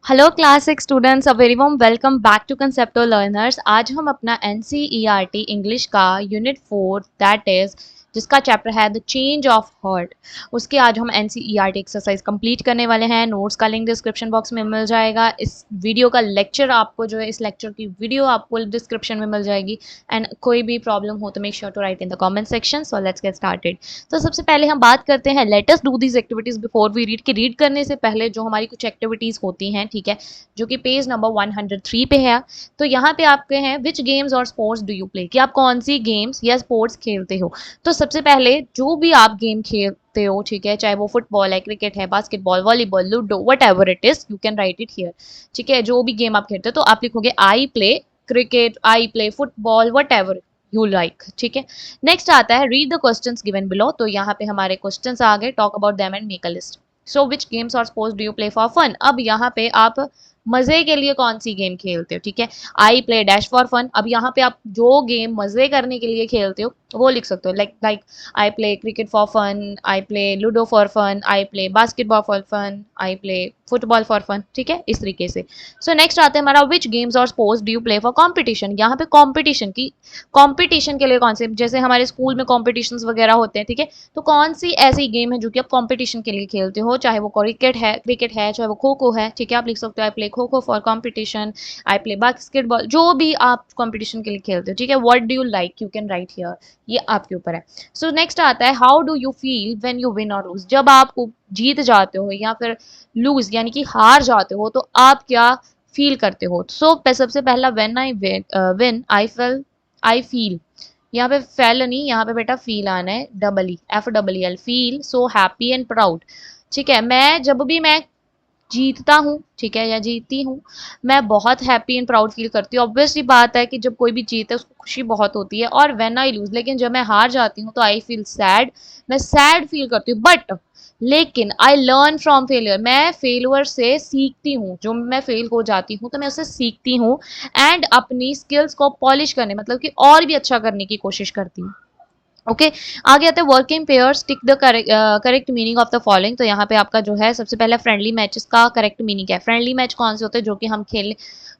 Hello class 6 students, a very warm welcome back to Concepto learners. आज हम अपना NCERT English का unit 4 that is जिसका chapter है द चेंज ऑफ हार्ट, उसके आज हम एनसीईआरटी एक्सरसाइज कंप्लीट करने वाले हैं। नोट्स का लिंक डिस्क्रिप्शन बॉक्स में मिल जाएगा। इस वीडियो का लेक्चर आपको जो है, इस लेक्चर की वीडियो आपको डिस्क्रिप्शन में मिल जाएगी। एंड कोई भी प्रॉब्लम हो तो make sure to write in the comment section. So let's get started. तो सबसे पहले हम बात करते हैं, let us do these activities before we read. कि रीड करने से पहले जो हमारी कुछ एक्टिविटीज होती हैं, ठीक है, जो कि पेज नंबर 103 पे है। तो यहाँ पे आपके हैं विच गेम्स और स्पोर्ट्स डू यू प्ले, कि आप कौन सी गेम्स या स्पोर्ट्स खेलते हो। तो सबसे पहले जो भी आप गेम खेलते हो, ठीक है, चाहे वो फुटबॉल है, क्रिकेट है, basketball, volleyball, ludo, what ever it is, you can write it here. ठीक है, जो भी गेम आप खेलते हो तो आप लिखोगे I play cricket, I play football, whatever you like. ठीक है, नेक्स्ट आता है read the questions given below. तो यहाँ पे हमारे क्वेश्चंस आ गए, talk about them and make a list. So which games और sports do you play for fun. अब यहाँ पे आप मजे के लिए कौन सी गेम खेलते हो। ठीक है, I play dash for fun. अब यहाँ पे आप जो गेम मजे करने के लिए खेलते हो वो लिख सकते हो, like I play cricket for fun, I play ludo for fun, I play basketball for fun, I play football for fun. ठीक है, इस तरीके से। सो नेक्स्ट आता है हमारा विच गेम्स और sports do you play for competition. यहाँ पे कॉम्पिटिशन के लिए कौन से, जैसे हमारे स्कूल में कॉम्पिटिशन्स वगैरह होते हैं, ठीक है, तो कौन सी ऐसी गेम है जो कि आप कॉम्पिटिशन के लिए खेलते हो, चाहे वो क्रिकेट है, चाहे वो खो खो है। ठीक है, आप लिख सकते हो I play kho kho for competition, I play basketball, जो भी आप कॉम्पिटिशन के लिए खेलते हो। ठीक है, what do you like, you can write here, ये आपके ऊपर है। सो नेक्स्ट आता है how do you feel when you win और लूज। जब आप जीत जाते हो या फिर लूज यानी कि हार जाते हो तो आप क्या फील करते हो। सो सबसे पहला when I win I feel, यहाँ पे फेल नहीं, यहाँ पे बेटा फील आना है, double E F double E L, feel so happy and proud. ठीक है, मैं जब भी मैं जीतता हूँ, ठीक है, या जीतती हूँ, मैं बहुत हैप्पी एंड प्राउड फील करती हूँ। ऑब्वियसली बात है कि जब कोई भी जीते उसको खुशी बहुत होती है। और व्हेन आई लूज, लेकिन जब मैं हार जाती हूँ तो आई फील सैड, मैं सैड फील करती हूँ। बट लेकिन आई लर्न फ्रॉम फेलियर, मैं फेलियर से सीखती हूँ। जो मैं फेल हो जाती हूँ तो मैं उससे सीखती हूँ एंड अपनी स्किल्स को पॉलिश करने, मतलब कि और भी अच्छा करने की कोशिश करती हूँ। ओके, आगे आते हैं working pairs, tick the correct meaning of the following. तो यहाँ पे आपका जो है सबसे पहले फ्रेंडली मैचेस का करेक्ट मीनिंग है। फ्रेंडली मैच कौन से होते हैं,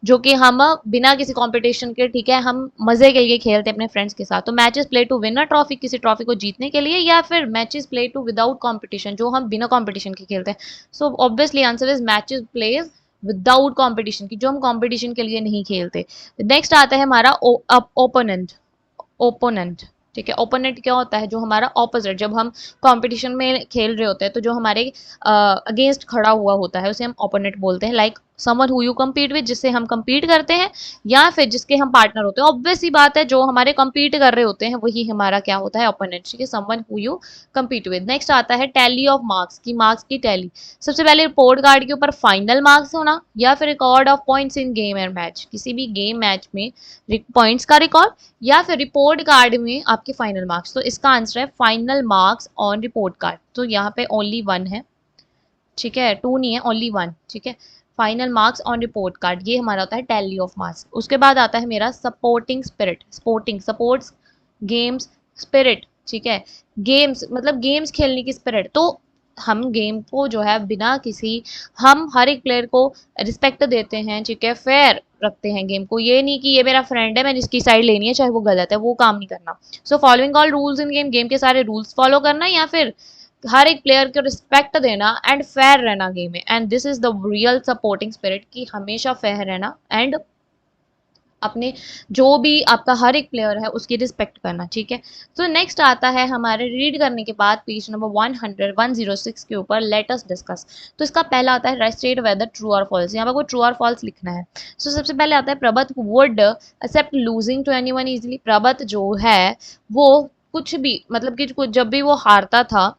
जो कि हम बिना किसी कंपटीशन के, ठीक है, हम मजे के लिए खेलते हैं अपने फ्रेंड्स के साथ। तो matches play to win a trophy, किसी ट्रॉफी को जीतने के लिए, या फिर matches play to without competition, जो हम बिना कंपटीशन के खेलते हैं। So obviously answer is matches plays without competition, की जो हम कंपटीशन के लिए नहीं खेलते। नेक्स्ट आता है हमारा ओपोनेंट। ओपोनेंट, ठीक है, ओपोनेंट क्या होता है, जो हमारा ऑपोजिट। जब हम कंपटीशन में खेल रहे होते हैं तो जो हमारे अगेंस्ट खड़ा हुआ होता है उसे हम ओपोनेंट बोलते हैं। Like someone who you compete with, जिससे हम कम्पीट करते हैं, या फिर जिसके हम पार्टनर होते हैं। ऑब्वियस सी बात है, जो हमारे कम्पीट कर रहे होते हैं वही हमारा क्या होता है, ओपोनेंट। ठीक है, someone who you compete with. Next आता है टैली ऑफ मार्क्स, की मार्क्स की टैली। सबसे पहले रिपोर्ट कार्ड के ऊपर फाइनल मार्क्स होना, या फिर record of points in game and match, किसी भी गेम मैच में पॉइंट्स का रिकॉर्ड, या फिर रिपोर्ट कार्ड में आपके फाइनल मार्क्स। तो इसका आंसर है final marks on report card. तो यहाँ पे ओनली वन है, ठीक है, टू नहीं है, ओनली वन। ठीक है, final marks on report card, ये हमारा होता है टैली ऑफ मार्क्स। उसके बाद आता है मेरा supporting spirit. Supports games spirit. ठीक है, गेम्स मतलब गेम्स खेलने की स्पिरिट। तो हम गेम को जो है बिना किसी, हम हर एक प्लेयर को रिस्पेक्ट देते हैं, ठीक है, फेयर रखते हैं गेम को। ये नहीं कि ये मेरा फ्रेंड है, मैं जिसकी साइड लेनी है चाहे वो गलत है, वो काम नहीं करना। So following all rules in game, game के सारे रूल्स फॉलो करना, या फिर हर एक प्लेयर को रिस्पेक्ट देना एंड फेयर रहना गेम में। And this is the real supporting spirit, कि हमेशा फेयर रहना एंड अपने जो भी आपका हर एक प्लेयर है उसकी रिस्पेक्ट करना। ठीक है, तो नेक्स्ट आता है हमारे रीड करने के बाद पेज नंबर 106 के ऊपर लेट अस डिस्कस। तो इसका पहला आता है स्टेट वेदर ट्रू और फॉल्स। यहाँ पर कोई ट्रू और फॉल्स लिखना है। सो सबसे पहले आता है Prabat would accept losing to anyone easily. Prabat जो है वो कुछ भी, मतलब कि जब भी वो हारता था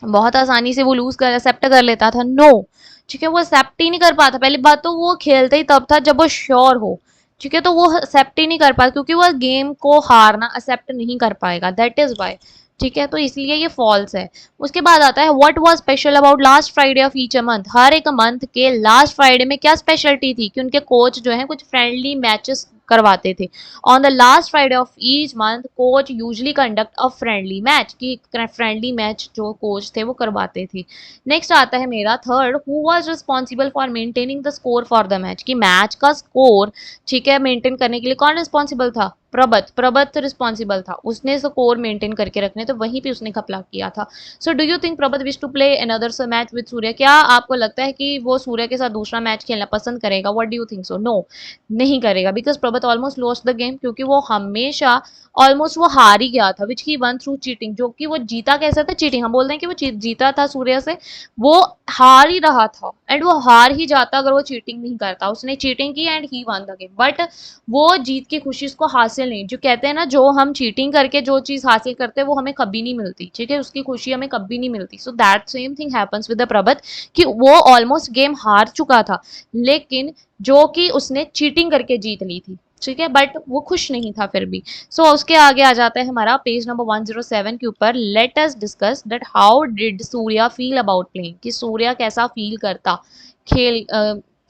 बहुत आसानी से वो लूज कर एक्सेप्ट कर लेता था। नो, ठीक है, वो एक्सेप्ट ही नहीं कर पाता। पहली बात तो वो खेलते ही तब था जब वो श्योर हो, ठीक है, तो वो एक्सेप्ट ही नहीं कर पाता क्योंकि वो गेम को हारना एक्सेप्ट नहीं कर पाएगा, दैट इज वाई। ठीक है, तो इसलिए ये फॉल्स है। उसके बाद आता है what was special about last Friday of each month. हर एक मंथ के लास्ट फ्राइडे में क्या स्पेशलिटी थी, कि उनके कोच जो है कुछ फ्रेंडली मैचेस करवाते थे। On the last Friday of each month coach usually conduct a friendly match, की फ्रेंडली मैच जो कोच थे वो करवाते थे। नेक्स्ट आता है मेरा third, who was responsible for maintaining the score for the match, कि मैच का स्कोर ठीक है मेंटेन करने के लिए कौन रिस्पॉन्सिबल था? प्रबत। प्रबत रिस्पॉन्सिबल था, उसने स्कोर मेंटेन करके रखने, तो वहीं पे उसने घपला किया था। So do you think Prabat wish to play another match with Surya? क्या आपको लगता है कि वो सूर्य के साथ दूसरा मैच खेलना पसंद करेगा? What do you think so? No, नहीं करेगा, because Prabat almost lost the game, क्योंकि वो हमेशा ऑलमोस्ट वो हार ही गया था, which he won through cheating, जो कि वो जीता कैसे था? चीटिंग। हम बोलते हैं कि वो जीता था सूर्य से, वो हार ही रहा था, एंड वो हार ही जाता अगर वो चीटिंग नहीं करता। उसने चीटिंग की and he one the game, but वो जीत की खुशी उसको हासिल नहीं, जो कहते हैं ना, जो हम चीटिंग करके जो चीज हासिल करते हैं वो हमें कभी नहीं मिलती, ठीक है, उसकी खुशी हमें कभी नहीं मिलती। So that same thing happens with the Prabat, कि वो ऑलमोस्ट गेम हार चुका था, लेकिन जो कि उसने चीटिंग करके जीत ली थी, ठीक है, बट वो खुश नहीं था फिर भी। सो उसके आगे आ जाता है हमारा पेज नंबर 107 के ऊपर, let us discuss that how did Surya feel about playing, कि सूर्या कैसा फील करता खेल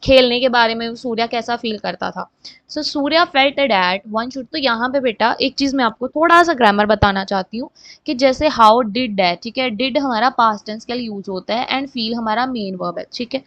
खेलने के बारे में, सूर्या कैसा फील करता था। So Surya felt that one should, तो यहाँ पे बेटा एक चीज मैं आपको थोड़ा सा ग्रामर बताना चाहती हूँ, कि जैसे हाउ डिड दैट, ठीक है, डिड हमारा पास्ट टेंस के लिए यूज होता है एंड फील हमारा मेन वर्ब है, ठीक है।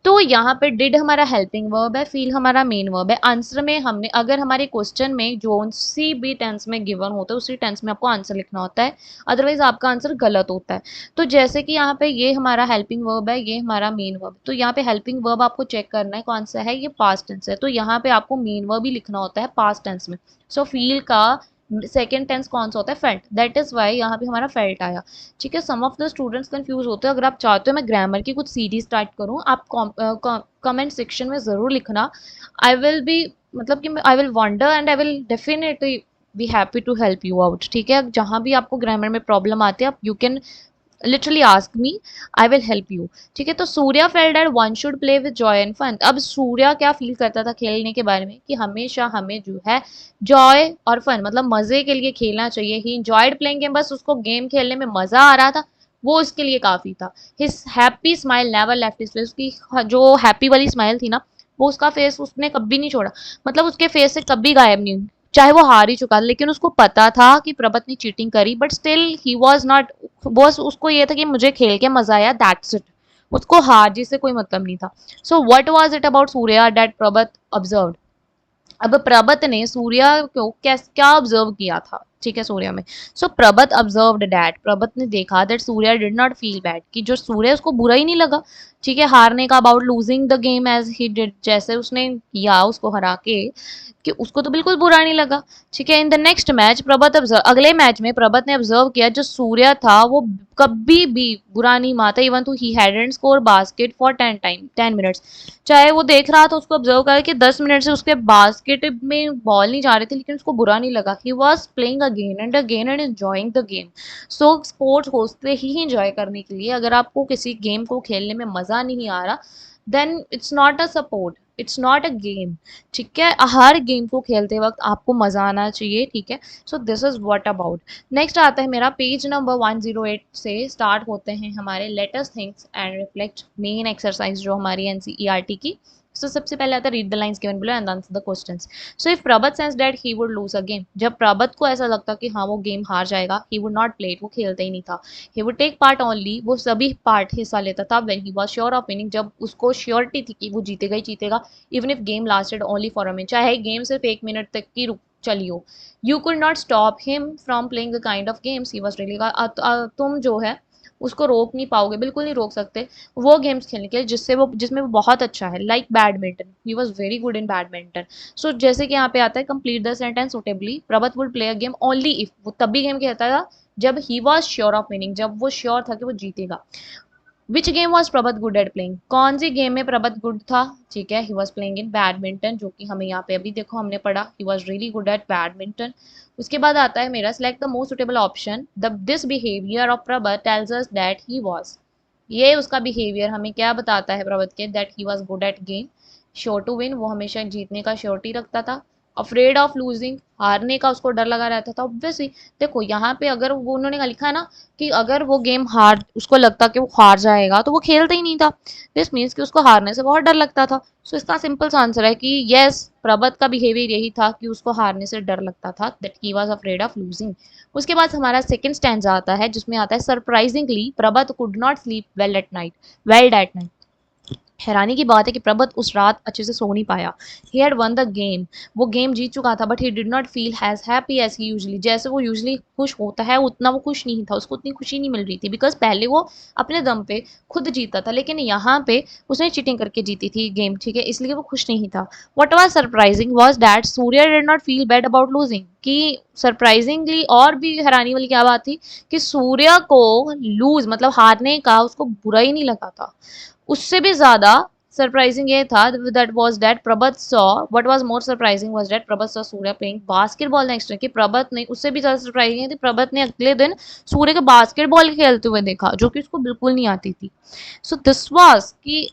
तो यहाँ पे डिड हमारा हेल्पिंग वर्ब है, फील हमारा मेन वर्ब है। आंसर में हमने, अगर हमारे क्वेश्चन में जो सी भी टेंस में गिवन होता है उसी टेंस में आपको आंसर लिखना होता है, अदरवाइज आपका आंसर गलत होता है। तो जैसे कि यहाँ पे ये हमारा हेल्पिंग वर्ब है, ये हमारा मेन वर्ब, तो यहाँ पे हेल्पिंग वर्ब आपको चेक करना है कौन सा है, ये पास्ट टेंस है, तो यहाँ पे आपको मेन वर्ब ही लिखना होता है पास्ट टेंस में। सो फील का सेकेंड टेंस कौन सा होता है? फेल्ट, दैट इज वाई यहाँ पे हमारा फेल्ट आया, ठीक है। सम ऑफ द स्टूडेंट्स कंफ्यूज होते हैं, अगर आप चाहते हो मैं ग्रामर की कुछ सीरीज स्टार्ट करूँ, आप कमेंट सेक्शन में जरूर लिखना। आई विल बी, मतलब कि I will wonder and I will definitely be happy to help you out, ठीक है। जहां भी आपको ग्रामर में प्रॉब्लम आती है, आप you can literally ask me, I will help you, ठीक है। तो Surya felt that one should play with joy and fun, अब सूर्या क्या फील करता था खेलने के बारे में, कि हमेशा हमें जो है जॉय और फन, मतलब मजे के लिए खेलना चाहिए। ही इंजॉयड प्लेइंग गेम, बस उसको गेम खेलने में मजा आ रहा था, वो उसके लिए काफी था। His happy smile never left his face, उसकी जो हैप्पी वाली स्माइल थी ना, वो उसका फेस उसने कभी नहीं छोड़ा, मतलब उसके फेस से कभी गायब नहीं हुई, चाहे वो हार ही चुका, लेकिन उसको पता था कि प्रबत ने चीटिंग करी, but still he was not, बस उसको ये था कि मुझे खेल के मजा आया, दैट्स इट, उसको हार जीत से कोई मतलब नहीं था। So what was it about Surya that Prabat observed, अब प्रबत ने सूर्या को क्या ऑब्जर्व किया था, ठीक है, सूर्या में। सो प्रबत ऑब्जर्व्ड दैट, प्रबत ने देखा that Surya did not feel bad, कि जो सूर्य उसको बुरा ही नहीं लगा, ठीक है, हारने का, about losing the game as he did, जैसे उसने किया उसको हरा के, कि उसको तो बिल्कुल बुरा नहीं लगा, ठीक है। In the next match Prabat observe, अगले मैच में प्रबत ने ऑब्जर्व किया जो सूर्य था वो कभी भी बुरा नहीं मानता, even though he hadn't score basket for 10 minutes, चाहे वो देख रहा था, उसको ऑब्जर्व करा कि 10 मिनट से उसके बास्केट में बॉल नहीं जा रही थी, लेकिन उसको बुरा नहीं लगा। ही was playing again and enjoying the game. So sports होते ही इंजॉय करने के लिए, अगर आपको किसी गेम को खेलने में मजा नहीं आ रहा, then it's not a support, it's not a game, ठीक है। हर गेम को खेलते वक्त आपको मजा आना चाहिए, ठीक है। So this is what about. Next आता है मेरा पेज नंबर 108 से स्टार्ट होते हैं हमारे latest things and reflect main exercise जो हमारी एनसीईआरटी की। सो सबसे पहले आता है read the lines given below and answer the questions. So if Prabat sense that he would lose a game, जब प्रबत को ऐसा लगता कि हाँ वो गेम हार जाएगा, he would not play it, वो खेलता ही नहीं था। He would take part only, वो सभी पार्ट हिस्सा लेता था, when he was sure of winning, जब उसको श्योरिटी थी कि वो जीतेगा ही जीतेगा, even if game lasted only for a minute, चाहे गेम सिर्फ 1 मिनट तक की रुक चली हो। You could not stop him from playing the kind of games he was really, तुम जो है उसको रोक नहीं पाओगे, बिल्कुल नहीं रोक सकते वो गेम्स खेलने के लिए जिसमें वो बहुत अच्छा है, like badminton, he was very good in badminton. So जैसे कि यहाँ पे आता है complete the sentence suitably, Prabat would play a game only if, वो तभी गेम खेलता था जब he was sure of winning, जब वो श्योर था कि वो जीतेगा। Which game was Prabat good at playing, कौन सी गेम में प्रबत गुड था, ठीक है, he was playing in badminton, जो कि हमें यहाँ पे अभी देखो हमने पढ़ा, he was really good at badminton. उसके बाद आता है मेरा select the most suitable option, the this behaviour of Prabat tells us that he was, ये उसका बिहेवियर हमें क्या बताता है प्रबत के, that he was good at game, sure to win, वो हमेशा जीतने का श्योरिटी रखता था, अफ्रेड ऑफ लूजिंग, हारने का उसको डर लगा रहता था ऑब्वियसली। देखो यहाँ पे अगर वो उन्होंने लिखा है ना कि अगर वो गेम हार उसको लगता कि वो हार जाएगा तो वो खेलता ही नहीं था। दिस मीन्स कि उसको हारने से बहुत डर लगता था। सो इसका सिंपल सा आंसर है कि यस, प्रबत का बिहेवियर यही था कि उसको हारने से डर लगता था, that he was afraid of losing. उसके बाद हमारा सेकंड स्टैंजा आता है जिसमें आता है surprisingly Prabat could not sleep well that night. हैरानी की बात है कि प्रबत उस रात अच्छे से सो नहीं पाया। He had won the game, वो गेम जीत चुका था, but he did not feel as happy as he usually, जैसे वो यूजली खुश होता है उतना वो खुश नहीं था, उसको उतनी खुशी नहीं मिल रही थी, बिकॉज पहले वो अपने दम पे खुद जीता था, लेकिन यहाँ पे उसने चीटिंग करके जीती थी गेम, ठीक है, इसलिए वो खुश नहीं था। What was surprising was that Surya did not feel bad about losing, कि सरप्राइजिंगली और भी हैरानी वाली क्या बात थी कि सूर्य को लूज मतलब हारने का उसको बुरा ही नहीं लगा था। उससे भी ज्यादा सरप्राइजिंग ये था that was that Prabat saw, what was more surprising was that Prabat saw Surya playing basketball next day, कि प्रबत ने, उससे भी ज्यादा सरप्राइजिंग थी, प्रबत ने अगले दिन सूर्य के बास्केटबॉल खेलते हुए देखा जो कि उसको बिल्कुल नहीं आती थी। सो दिस वाज कि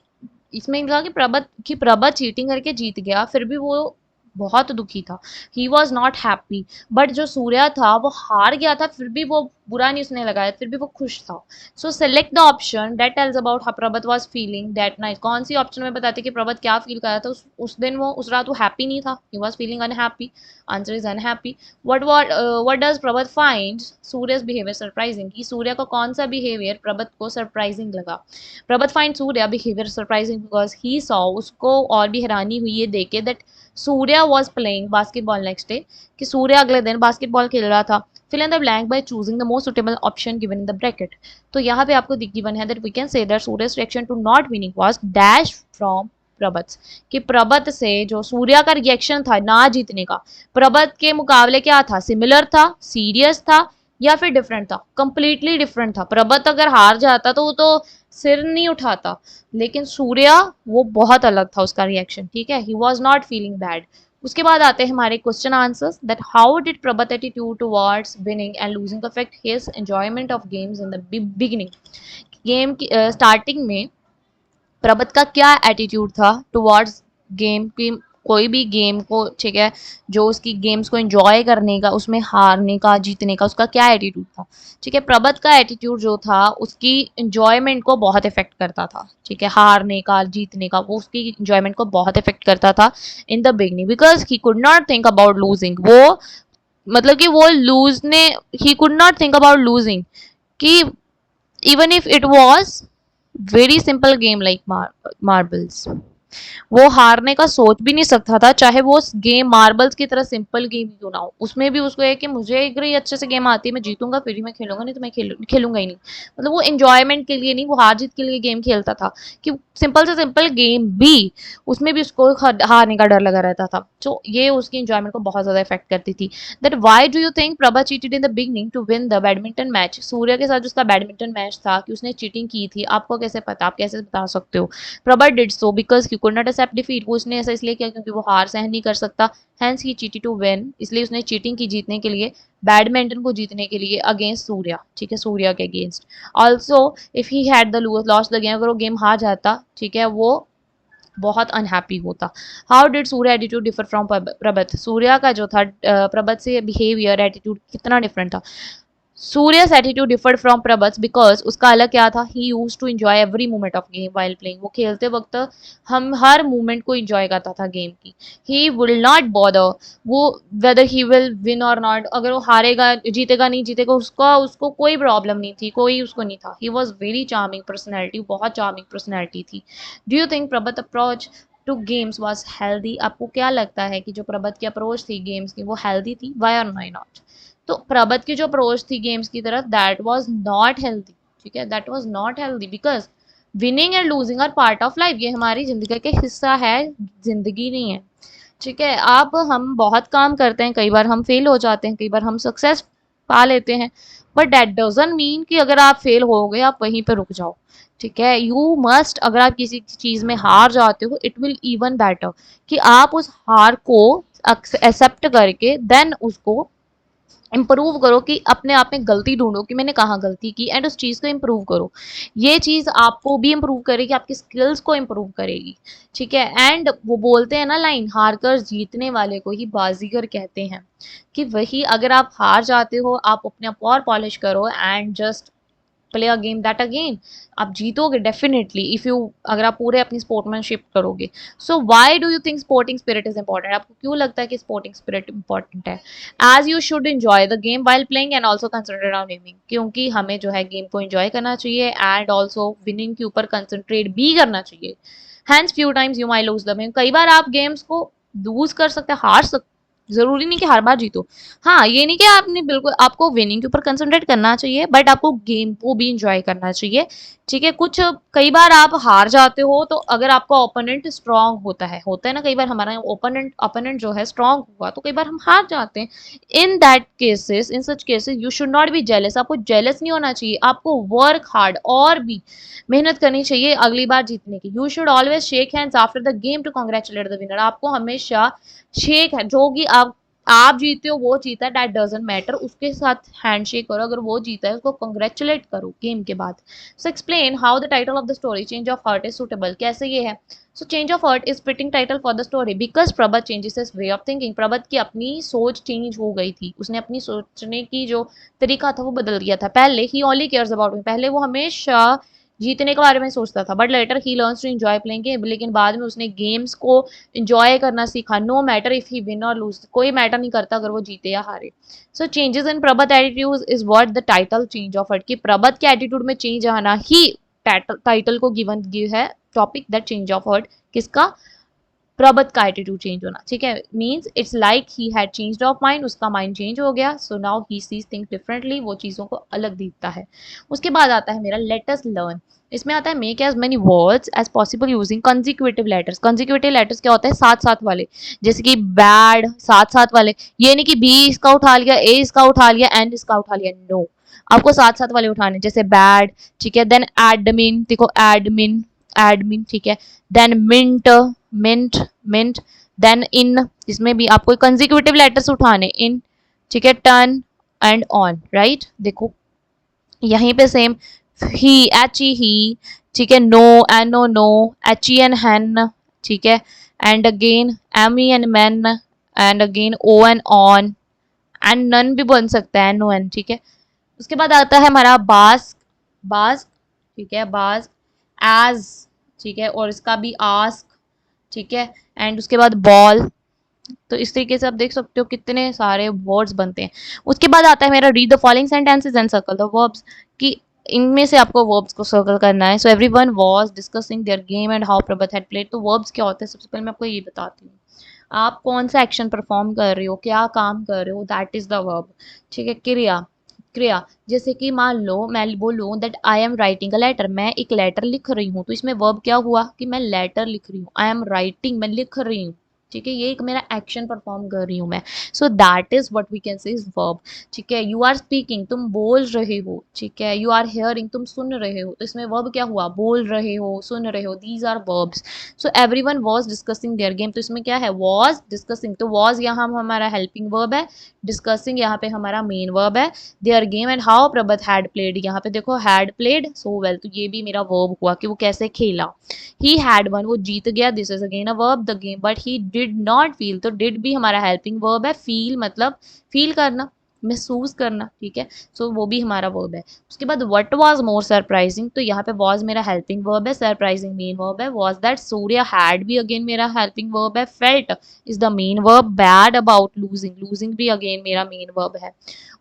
इसमें कहा कि प्रबत चीटिंग करके जीत गया, फिर भी वो बहुत दुखी था। He was not happy. But जो सूर्या था वो हार गया था, फिर भी वो बुरा नहीं उसने लगाया, फिर भी वो खुश था। So select the option that tells about how Prabat was feeling that night. कौन सी ऑप्शन में बताते कि प्रबत क्या फील कर रहा था उस दिन, वो उस रात वो हैप्पी नहीं था, he was feeling unhappy. Answer is unhappy. What does Prabat find Surya's behaviour surprising, कि सूर्य का कौन सा बिहेवियर प्रबत को सरप्राइजिंग लगा। Prabat find Surya behaviour surprising because he saw, उसको और भी हैरानी हुई ये देखे that Surya was playing basketball next day, कि सूर्य अगले दिन बास्केटबॉल खेल रहा था। Fill in the blank by choosing the most suitable option given in the bracket. तो यहाँ पे आपको गिवन है that we can say that Surya's reaction to not winning was dash from Prabat, कि प्रबत से जो सूर्या का रिएक्शन था ना जीतने का, प्रबत के मुकाबले क्या था, सिमिलर था, सीरियस था, या फिर डिफरेंट था, कंप्लीटली डिफरेंट था। प्रबत अगर हार जाता तो वो तो सिर नहीं उठाता, लेकिन सूर्या वो बहुत अलग था उसका रिएक्शन, ठीक है, he was not feeling bad. उसके बाद आते हैं हमारे question answers that how did Prabat attitude towards winning and losing affect his enjoyment of games in the beginning. Game की स्टार्टिंग में प्रबत का क्या एटीट्यूड था टुवर्ड्स गेम की, कोई भी गेम को, ठीक है, जो उसकी गेम्स को एंजॉय करने का, उसमें हारने का जीतने का उसका क्या एटीट्यूड था। ठीक है, प्रबत का एटीट्यूड जो था उसकी एंजॉयमेंट को बहुत इफेक्ट करता था, ठीक है, हारने का जीतने का वो उसकी एंजॉयमेंट को बहुत इफेक्ट करता था in the beginning, because he could not think about losing. वो मतलब कि वो लूज ने, he could not think about losing, कि even if it was very simple game like marbles, वो हारने का सोच भी नहीं सकता था, चाहे वो गेम मार्बल्स की तरह सिंपल गेम क्यों ना हो, उसमें भी उसको है कि मुझे अगर ये अच्छे से गेम आती है मैं जीतूंगा फिर ही मैं खेलूंगा, नहीं तो मैं खेलूंगा ही नहीं। मतलब वो एंजॉयमेंट के लिए नहीं, वो हार जीत के लिए गेम खेलता था, कि सिंपल से सिंपल गेम भी उसमें भी उसको हारने का डर लगा रहता था। तो ये उसकी एंजॉयमेंट को बहुत ज्यादा इफेक्ट करती थी। That why do you think Prabha cheated in the beginning to win the badminton match. Surya के साथ जो उसका बैडमिंटन मैच था कि उसने चीटिंग की थी, आपको कैसे पता, आप कैसे बता सकते हो। Prabha did so because he could not accept defeat, वो उसने ऐसा इसलिए किया क्योंकि वो हार सहन नहीं कर सकता। Hence he cheated to win, इसलिए उसने चीटिंग की जीतने के लिए, बैडमिंटन को जीतने के लिए अगेंस्ट सूर्या, ठीक है, सूर्या के against. Also if he had the lost the game, अगर वो गेम हार जाता, ठीक है, वो बहुत अनहैप्पी होता। How did Surya attitude differ from Prabat, Surya का जो था प्रबत से बिहेवियर एटीट्यूड कितना डिफरेंट था। Surya's attitude differed from Prabat's because उसका अलग क्या था, he used to enjoy every moment of game while playing, वो खेलते वक्त हम हर मोमेंट को एंजॉय करता था गेम की। ही विल नॉट बॉदर वो वेदर ही विल विन और नॉट, अगर वो हारेगा जीतेगा नहीं जीतेगा उसका उसको कोई प्रॉब्लम नहीं थी, कोई उसको नहीं था। He was very charming personality, बहुत चार्मिंग पर्सनैलिटी थी। Do you think Prabat approach to games was healthy, आपको क्या लगता है कि जो प्रबत की अप्रोच थी गेम्स की वो हेल्दी थी, वाई और वाई नॉट। तो प्रबत की जो अप्रोच थी गेम्स की तरफ, दैट वाज नॉट हेल्दी, ठीक है, that was not healthy because winning and losing are part of life, ये हमारी जिंदगी का हिस्सा है, जिंदगी नहीं है, ठीक है। आप हम बहुत काम करते हैं, कई बार हम फेल हो जाते हैं, कई बार हम सक्सेस पा लेते हैं, बट दैट डजंट मीन कि अगर आप फेल हो गए आप वहीं पर रुक जाओ, ठीक है। यू मस्ट, अगर आप किसी चीज में हार जाते हो, इट विल इवन बेटर कि आप उस हार को एक्सेप्ट करके देन उसको इम्प्रूव करो, कि अपने आप में गलती ढूंढो कि मैंने कहाँ गलती की, एंड उस चीज़ को इम्प्रूव करो। ये चीज़ आपको भी इम्प्रूव करेगी, आपकी स्किल्स को इम्प्रूव करेगी। ठीक है, एंड वो बोलते हैं ना लाइन, हार कर जीतने वाले को ही बाजीगर कहते हैं, कि वही अगर आप हार जाते हो, आप अपने आप और पॉलिश करो and just play a game that again, आप जीतोगे डेफिनेटली इफ यू, अगर आप पूरे अपनी स्पोर्ट्समैनशिप करोगे। So why do you think sporting spirit is important? आपको क्यों लगता है कि स्पोर्टिंग स्पिरिट इंपॉर्टेंट है? As you should enjoy the game while playing and also concentrate on winning, क्योंकि हमें जो है गेम को एंजॉय करना चाहिए एंड ऑल्सो विनिंग के ऊपर कंसंट्रेट भी करना चाहिए। Hence few times you may lose the game, कई बार आप गेम्स को लूज कर सकते हैं, हार सकते, जरूरी नहीं कि हर बार जीतो। हाँ, ये नहीं कि आपने बिल्कुल, आपको विनिंग के ऊपर कंसंट्रेट करना चाहिए, बट आपको गेम को भी इंजॉय करना चाहिए। ठीक है, कुछ कई बार आप हार जाते हो, तो अगर आपका ओपोनेंट स्ट्रांग होता है ना, कई बार हमारा ओपोनेंट ओपोनेंट जो है स्ट्रांग हुआ, तो कई बार हम हार जाते हैं। In that cases, in such cases you should not be jealous, आपको जेलस नहीं होना चाहिए, आपको वर्क हार्ड और भी मेहनत करनी चाहिए अगली बार जीतने की। You should always shake hands after the game to congratulate the winner, आपको हमेशा शेक है, जो कि आप जीते हो वो जीता है, दैट डजंट मैटर, उसके साथ हैंडशेक करो, अगर वो जीता है उसको कंग्रेचुलेट करो गेम के बाद। So explain how the title of the story change of heart is suitable, कैसे ये है? So change of heart is fitting title for the story because Prabat changes his way of thinking, Prabat की अपनी सोच change हो गई थी, उसने अपनी सोचने की जो तरीका था वो बदल दिया था। पहले he only cares about me, पहले वो हमेशा जीतने के बारे में सोचता था, but later he learns to enjoy playing game, लेकिन बाद में उसने गेम्स को एंजॉय करना सीखा। No matter if he win और लूज, कोई मैटर नहीं करता अगर वो जीते या हारे। So changes in Prabat attitude is what the title change of heart, कि प्रबत के एटीट्यूड में चेंज आना ही टाइटल को गिवन गिव है topic, that change of heart किसका? प्रबत का एटीट्यूड चेंज होना। ठीक है, means it's like he had changed of mind, उसका माइंड चेंज हो गया, so now he sees thing differently, वो चीज़ों को अलग दिखता है। उसके बाद आता है मेरा लेट अस लर्न, इसमें आता है make as many words as possible using consecutive letters. Consecutive letters क्या होता है? साथ साथ वाले, जैसे कि बैड, साथ साथ वाले, ये नहीं कि बी इसका उठा लिया, ए इसका उठा लिया, एंड इसका उठा लिया, नो, आपको साथ साथ वाले उठाने, जैसे बैड। ठीक है, देन एडमिन, देखो एडमिन, एडमिन, ठीक है, then mint, mint, mint, then in, इसमें भी आपको कंजिक्यूटिव लेटर्स उठाने, इन, ठीक है, टर्न एंड ऑन, राइट। देखो यहीं पे same, he, H E he, ठीक है, no, N O no, H E N hen, ठीक है, and again M E N men, and again O N on, and none भी बन सकता है, एन ओ एन, ठीक है। उसके बाद आता है हमारा बास, बास, ठीक है, बास, एज, ठीक है, और इसका भी आस्क, ठीक है, एंड उसके बाद बॉल। तो इस तरीके से आप देख सकते हो कितने सारे वर्ड्स बनते हैं। उसके बाद आता है मेरा read the following sentences and circle the verbs, कि इनमें से आपको वर्ब्स को सर्कल करना है। So everyone was discussing their game and how Prabhat had played, तो वर्ब्स क्या होते हैं? सबसे पहले मैं आपको ये बताती हूँ, आप कौन सा एक्शन परफॉर्म कर रहे हो, क्या काम कर रहे हो, दैट इज द वर्ब। ठीक है, क्रिया, क्रिया, जैसे कि मान लो मैं बोलूँ that I am writing a letter, मैं एक लेटर लिख रही हूँ, तो इसमें वर्ब क्या हुआ कि मैं लेटर लिख रही हूँ, आई एम राइटिंग, मैं लिख रही हूँ। ठीक है, ये एक मेरा एक्शन परफॉर्म कर रही हूँ मैं, so that is what we can say is verb. ठीक है, यू आर स्पीकिंग, तुम बोल रहे हो, ठीक है, यू आर हियरिंग, तुम सुन रहे हो, तो इसमें वर्ब क्या हुआ? बोल रहे हो, सुन रहे हो, these are verbs. So everyone was discussing their game, तो इसमें क्या है? वाज डिस्कसिंग, तो वाज यहाँ हमारा हेल्पिंग वर्ब है, डिस्कसिंग यहाँ पे हमारा मेन वर्ब है, their game and how Prabat had played, यहाँ पे देखो हैड प्लेड सो वेल, तो ये भी मेरा वर्ब हुआ कि वो कैसे खेला। ही हैड वन, वो जीत गया, this is again a verb the game, but he did not feel, तो डिड भी हमारा हेल्पिंग वर्ब है, फील मतलब फील करना, महसूस करना। ठीक है, सो वो भी हमारा वर्ब है। उसके बाद व्हाट वाज मोर सरप्राइजिंग, तो यहाँ पे वाज मेरा हेल्पिंग वर्ब है, सरप्राइजिंग मेन वर्ब है, वाज दैट सूर्य हैड भी अगेन मेरा हेल्पिंग वर्ब है, felt is the main verb, bad about losing, losing भी अगेन मेरा मेन वर्ब है।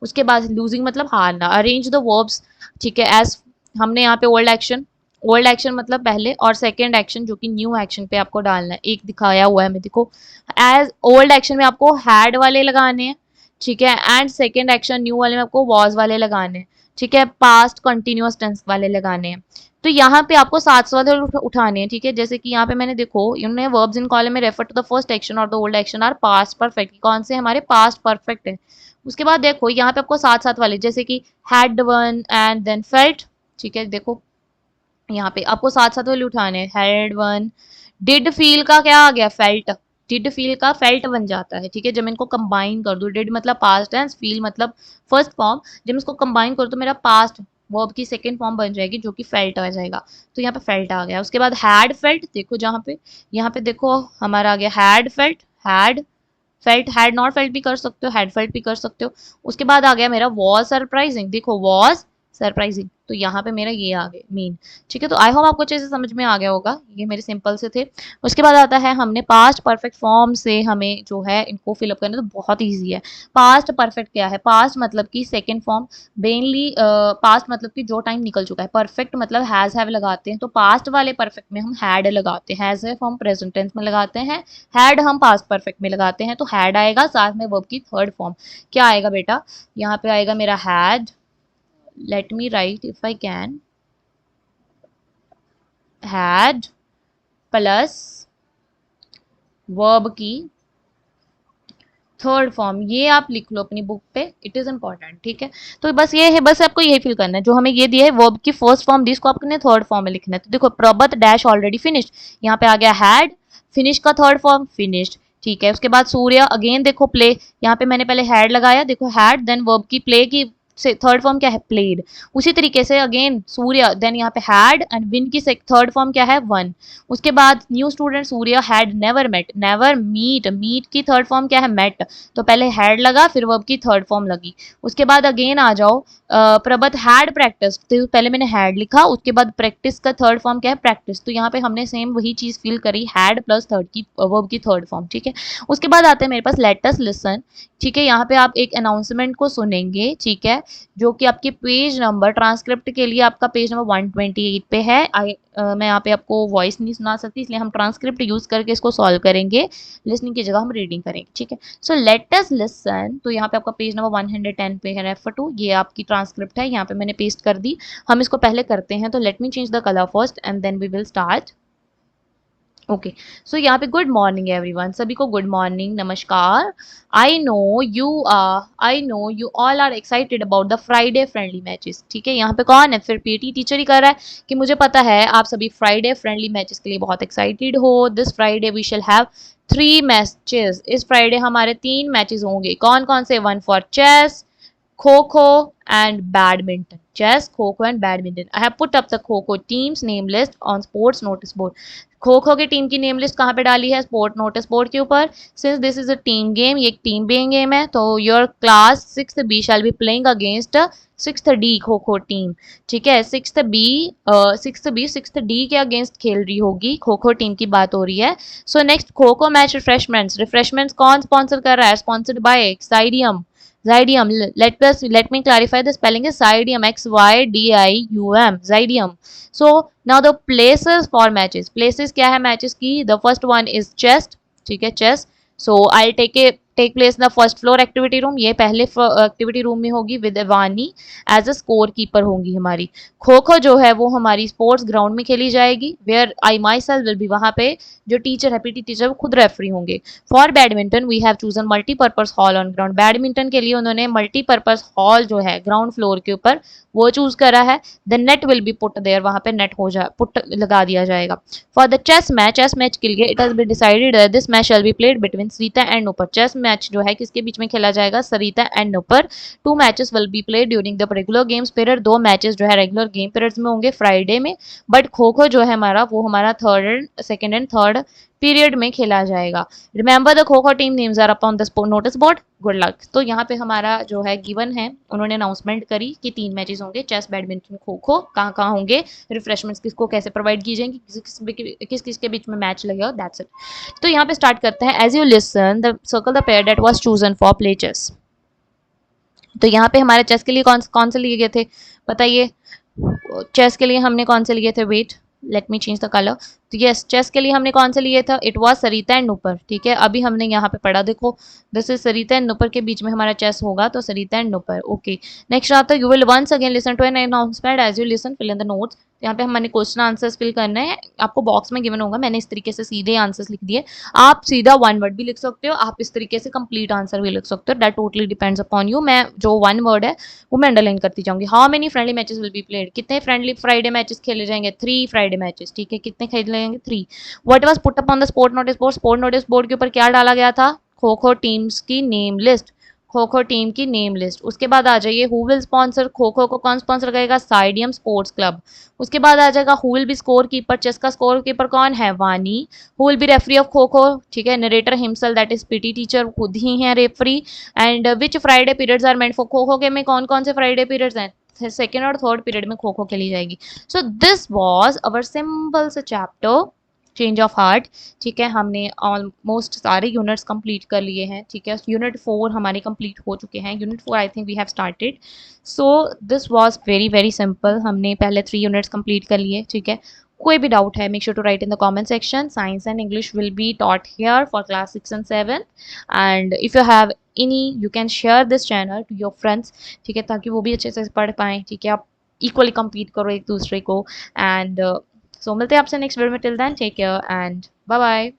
उसके बाद लूजिंग मतलब हारना, अरेंज द वर्ब्स, ठीक है, एज हमने यहाँ पे ओल्ड एक्शन, ओल्ड एक्शन मतलब पहले, और सेकेंड एक्शन जो कि न्यू एक्शन पे आपको डालना है, एक दिखाया हुआ है मैं, देखो एज ओल्ड एक्शन में आपको हैड वाले लगाने हैं, ठीक है, एंड सेकेंड एक्शन न्यू वाले में आपको वॉज वाले लगाने हैं, ठीक है, पास्ट कंटिन्यूअस टेंस वाले लगाने हैं। तो यहाँ पे आपको साथ वाले उठाने हैं, ठीक है, जैसे कि यहाँ पे मैंने देखो इन्होंने वर्ब्स इन कॉलम में refer to the first action और the old action are past perfect, कौन से हमारे पास्ट परफेक्ट है। उसके बाद देखो यहाँ पे आपको साथ साथ वाले, जैसे कि had won and then felt, ठीक है, देखो यहाँ पे आपको साथ साथ वाले उठाने हैं, हैड वन, डिड फील का क्या आ गया? फेल्ट, डिड फील का फेल्ट बन जाता है, ठीक है। जब मैं इनको कंबाइन कर दूँ, डिड मतलब पास्ट टेंस, फील मतलब फर्स्ट फॉर्म, जब मैं इसको कंबाइन करूँ तो मेरा पास्ट वर्ब की सेकंड फॉर्म बन जाएगी जो कि फेल्ट आ जाएगा। तो यहाँ पे फेल्ट आ गया। उसके बाद हैड फेल्ट, देखो जहाँ पे, यहाँ पे देखो हमारा आ गया had felt, had felt, had not felt भी कर सकते हो, हैड फेल्ट भी कर सकते हो। उसके बाद आ गया मेरा वॉज सरप्राइजिंग, देखो वॉज सरप्राइजिंग, तो यहाँ पे मेरा ये आ गया मीन, ठीक है। तो आई होप आपको अच्छे से समझ में आ गया होगा, ये मेरे सिंपल से थे। उसके बाद आता है हमने पास्ट परफेक्ट फॉर्म से हमें जो है इनको फिलअप करना, तो बहुत ईजी है। पास्ट परफेक्ट क्या है? पास्ट मतलब कि सेकेंड फॉर्म, मेनली पास्ट मतलब कि जो टाइम निकल चुका है। परफेक्ट मतलब हैज हैव लगाते हैं, तो पास्ट वाले परफेक्ट में हम हैड लगाते हैं, हैज हैव हम प्रेजेंट टेंस में लगाते हैं, हैड हम पास्ट परफेक्ट में लगाते हैं। तो हैड आएगा, साथ में वर्ब की थर्ड फॉर्म क्या आएगा बेटा? यहाँ पे आएगा मेरा had, let me right if I can, had plus verb की थर्ड फॉर्म, ये आप लिख लो अपनी बुक पे, इट इज इंपॉर्टेंट, ठीक है। तो बस ये है, बस आपको यही फिल करना है जो हमें ये दिया है, वर्ब की फर्स्ट फॉर्म दी, इसको आपने थर्ड फॉर्म में लिखना है। तो देखो प्रबत डैश ऑलरेडी फिनिश्ड, यहाँ पे आ गया हैड, फिनिश का थर्ड फॉर्म फिनिश्ड, ठीक है। उसके बाद सूर्य, अगेन देखो प्ले, यहाँ पे मैंने पहले हैड लगाया, देखो हैड, देन वर्ब की प्ले की से थर्ड फॉर्म क्या है? प्लेड। उसी तरीके से अगेन सूर्य, देन यहाँ पे हैड एंड विन की थर्ड फॉर्म क्या है? वन। उसके बाद new student Surya had never met, never meet, meet की थर्ड फॉर्म क्या है? मेट। तो पहले हैड लगा, फिर वर्ब की थर्ड फॉर्म लगी। उसके बाद अगेन आ जाओ, प्रबत हैड प्रैक्टिस, तो पहले मैंने हैड लिखा, उसके बाद प्रैक्टिस का थर्ड फॉर्म क्या है? प्रैक्टिस। तो यहाँ पे हमने सेम वही चीज फील करी, हैड प्लस थर्ड की वर्ब की थर्ड फॉर्म, ठीक है। उसके बाद आते हैं मेरे पास लेट अस लिसन, ठीक है। यहाँ पे आप एक अनाउंसमेंट को सुनेंगे, ठीक है, जो कि आपके पेज नंबर, ट्रांसक्रिप्ट के लिए आपका पेज नंबर 128 पे है। मैं यहाँ पे आपको वॉइस नहीं सुना सकती, इसलिए हम ट्रांसक्रिप्ट यूज करके इसको सॉल्व करेंगे, लिसनिंग की जगह हम रीडिंग करेंगे, ठीक है। सो लेट अस लिसन, तो यहाँ पे आपका पेज नंबर 110 पे है, रेफर टू, ये आपकी ट्रांसक्रिप्ट है, यहाँ पे मैंने पेस्ट कर दी। हम इसको पहले करते हैं, तो let me change the colour first and then we will start. Okay, so यहाँ पे गुड मॉर्निंग एवरीवन, सभी को गुड मॉर्निंग, नमस्कार। I know you all are excited about the Friday friendly matches, ठीक है। यहाँ पे कौन है? फिर पीटी टीचर ही कर रहा है कि मुझे पता है आप सभी फ्राइडे फ्रेंडली मैचेस के लिए बहुत एक्साइटेड हो। This Friday we shall have 3 matches, इस फ्राइडे हमारे 3 मैचेस होंगे। कौन कौन से? One for chess, kho kho and badminton, chess, kho kho and badminton. I have put up the kho kho teams name list on sports notice board. Kho kho की टीम की नेम लिस्ट कहाँ पे डाली है? स्पोर्ट नोटिस बोर्ड के ऊपर। Since this is a team game, ये एक टीम बेइंग गेम है, तो your class 6th B shall be playing against 6th D kho kho team, ठीक है। 6th D के अगेंस्ट खेल रही होगी, खो-खो टीम की बात हो रही है। So next kho kho match refreshments, refreshments कौन स्पॉन्सर कर रहा है? Sponsored by Zydium. Zydium. Let me clarify the spelling is Zydium. XYDIUM. Zydium. So now the places for matches. Places क्या है matches की? The first one is chess. ठीक है, chess. So I'll take place in the first floor activity room. ये पहले activity room में होगी with वानी एज अ स्कोर कीपर होंगी हमारी। खो खो जो है वो हमारी स्पोर्ट्स ग्राउंड में खेली जाएगी, where I myself will be, वहाँ पे जो टीचर है, पीटी टीचर, वो खुद रेफरी होंगे। For badminton we have chosen multipurpose hall on ground, badminton के लिए उन्होंने मल्टीपर्पज हॉल जो है ग्राउंड फ्लोर के ऊपर वो चूज करा है। The net will be put there, वहाँ पे नेट हो जाए, पुट लगा दिया जाएगा। फॉर द चेस मैच के लिए it has been decided this match shall be played between Sarita and Nupur. Chess match जो है किसके बीच में खेला जाएगा? Sarita and Nupur. 2 matches will be played during the regular games period, 2 matches जो है रेगुलर गेम पीरियड्स में होंगे फ्राइडे में। बट खो खो जो है हमारा, वो हमारा सेकेंड एंड थर्ड पीरियड में खेला जाएगा। Remember the kho kho team names are up on the notice board. Good luck. तो यहाँ पे हमारा जो है गिवन है, उन्होंने अनाउंसमेंट करी कि 3 मैचेस होंगे, चेस बैडमिंटन खो खो, कहाँ कहाँ होंगे, रिफ्रेशमेंट्स किसको कैसे प्रोवाइड की जाएंगी, किस किस के बीच में मैच लगेगा, दैट्स इट। तो यहाँ पे स्टार्ट करते हैं। As you listen the circle the pair that was chosen for play chess. तो यहाँ पे हमारे चेस के लिए कौन से लिए गए थे बताइए? चेस के लिए हमने कौन से लिए थे? Wait, let me change the colour. तो यस, चेस के लिए हमने कौन से लिए था? It was Sarita and Nupur, ठीक है। अभी हमने यहाँ पे पढ़ा, देखो this is Sarita and Nupur के बीच में हमारा चेस होगा, तो Sarita and Nupur, okay. Next आता है, you will once again listen to an announcement, as you listen fill in the notes. यहाँ पे हमने क्वेश्चन आंसर्स फिल करना है, आपको बॉक्स में गिवन होगा, मैंने इस तरीके से सीधे आंसर्स लिख दिए। आप सीधा वन वर्ड भी लिख सकते हो, आप इस तरीके से कंप्लीट आंसर भी लिख सकते हो, that totally depends upon you. मैं जो वन वर्ड है वो मैं अंडरलाइन करती जाऊंगी। How many friendly matches will be played, कितने फ्रेंडली फ्राइडे मैचेस खेले जाएंगे, 3 फ्राइडे मैचेस, ठीक है, कितने खेले जाएंगे, 3। What was put up on the sport notice board, sport notice board के ऊपर क्या डाला गया था, खो खो टीम्स की नेम लिस्ट, खो खो टीम की नेम लिस्ट। उसके बाद आ जाइए who will sponsor, kho kho को कौन स्पॉन्सर करेगा, साइडियम स्पोर्ट्स क्लब। उसके बाद आ जाएगा who will be score keeper, chess का स्कोर कीपर कौन है, Vani. Who will be referee of kho kho, ठीक है, narrator himself that is PT teacher, खुद ही है referee. And which Friday periods are meant for, kho kho के में कौन कौन से फ्राइडे पीरियड्स हैं, सेकेंड और थर्ड पीरियड में खो खो खेली जाएगी। So this was our simple से चैप्टर चेंज ऑफ हार्ट। ठीक है, हमने ऑलमोस्ट सारे यूनिट्स कंप्लीट कर लिए हैं। ठीक है, यूनिट 4 हमारे कंप्लीट हो चुके हैं, unit 4 I think we have started. So this was very very simple, हमने पहले 3 यूनिट्स कंप्लीट कर लिए। ठीक है, कोई भी डाउट है make sure to write in the comment section. Science and English will be taught here for class 6 and 7, and if you have any you can share this channel to your friends, ठीक है, ताकि वो भी अच्छे से पढ़ पाएँ। ठीक है, आप इक्वली कम्पीट करो एक दूसरे को। एंड सो मिलते हैं आपसे नेक्स्ट वीडियो में, till then take care and bye bye.